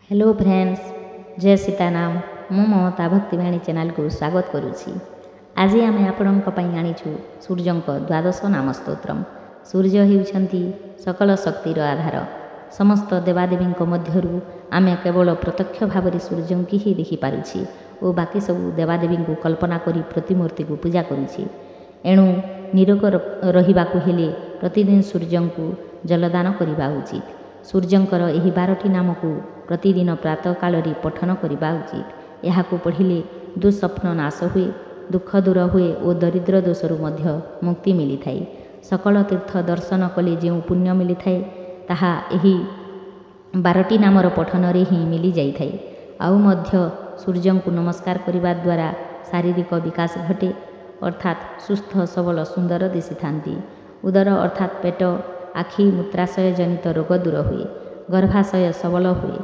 Hello friends, जय सीताराम। मु ममता भक्तिवाणी channel को स्वागत करुछि। आज आम आपण आनीछु सूर्य द्वादश नाम स्तोत्रम। सूर्य हेउछंती सकल शक्तिर आधार। समस्त देवादेवी मध्यरु आमे केवल प्रत्यक्ष भाव सूर्य की ही देखिपारुछि और बाकी सब देवादेवी को कल्पना करी प्रतिमूर्ति को पूजा करुछि। एणु निरोग रहिबाकु हेले प्रतिदिन सूर्य को जलदान करबा उचित। सूर्यंकर एही 12टी नाम को प्रतिदिन प्रातः काल पठन करबा उचित। यहाकू पढ़िले दुस्वप्न नाश हुए, दुख दूर हुए और दरिद्र दोषरु मध्य मुक्ति मिली थाए। सकल तीर्थ दर्शन कले जो पुण्य मिली थाए ताहा एही 12टी नामर पठन रे ही मिली जाई थाए। आउ मध्य सूर्य को नमस्कार करबा द्वारा शारीरिक विकास घटे, अर्थात सुस्थ सबल सुंदर दिशि थांती। उदर अर्थात पेट, आखि मूत्राशय जनित रोग दूर हुए, गर्भाशय सबल हुए,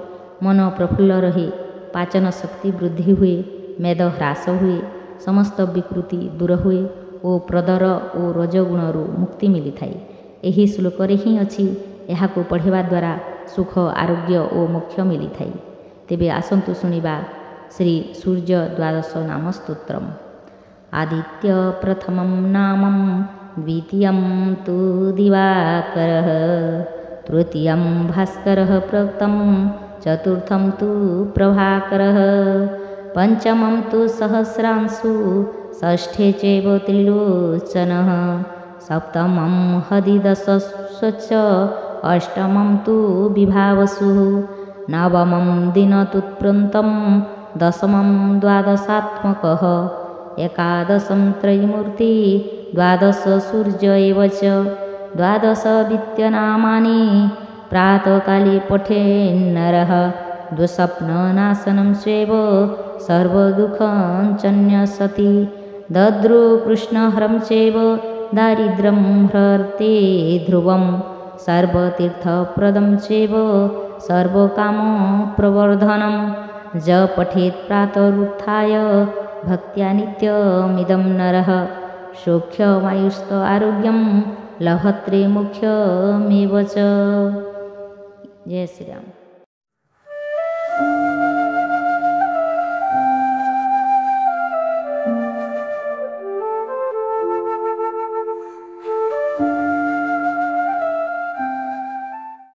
मन प्रफुल्ल रहे, पाचन शक्ति वृद्धि हुए, मेद ह्रास हुए, समस्त विकृति दूर हुए और प्रदर और रजगुणरू मुक्ति मिली थाए। एही श्लोक रे ही अछि। एहाकू पढ़िबा द्वारा सुख, आरोग्य और मोक्ष मिली थाए। तेबे आसंतु सुनिबा श्री सूर्य द्वादश नाम स्तोत्रम। आदित्य प्रथमं नामं, द्वितीयं तु दिवाकरः, तृतीयं भास्करः प्रोक्तं, चतुर्थं तु प्रभाकरः, पंचमं तु सहस्रांशु, षष्ठे चैव त्रिलोचनः, सप्तमं हरिदशस्वच्छ, अष्टमं तु विभावसुः, नवमं दिनतुत्प्रन्तं, दशमं द्वादशात्मकः, एकादशं त्रयीमूर्ति, द्वादश सूर्य एव च। द्वादश विद्यनामानि प्रातःकाले पठेन्नरः, दुःस्वप्ननाशनं चैव सर्वदुःखञ्चन्यसति, दद्रो कृष्णहरं चैव दारिद्र्यं ह्रर्ते ध्रुवं, सर्वतीर्थप्रदं चैव सर्वकामप्रवर्धनं, ज पठेत् प्रातरुत्थाय भक्त्या नित्यमिदं नरः, सौख्यमायुस्त आरोग्यं लभते मोक्षमेव च। जय श्री राम।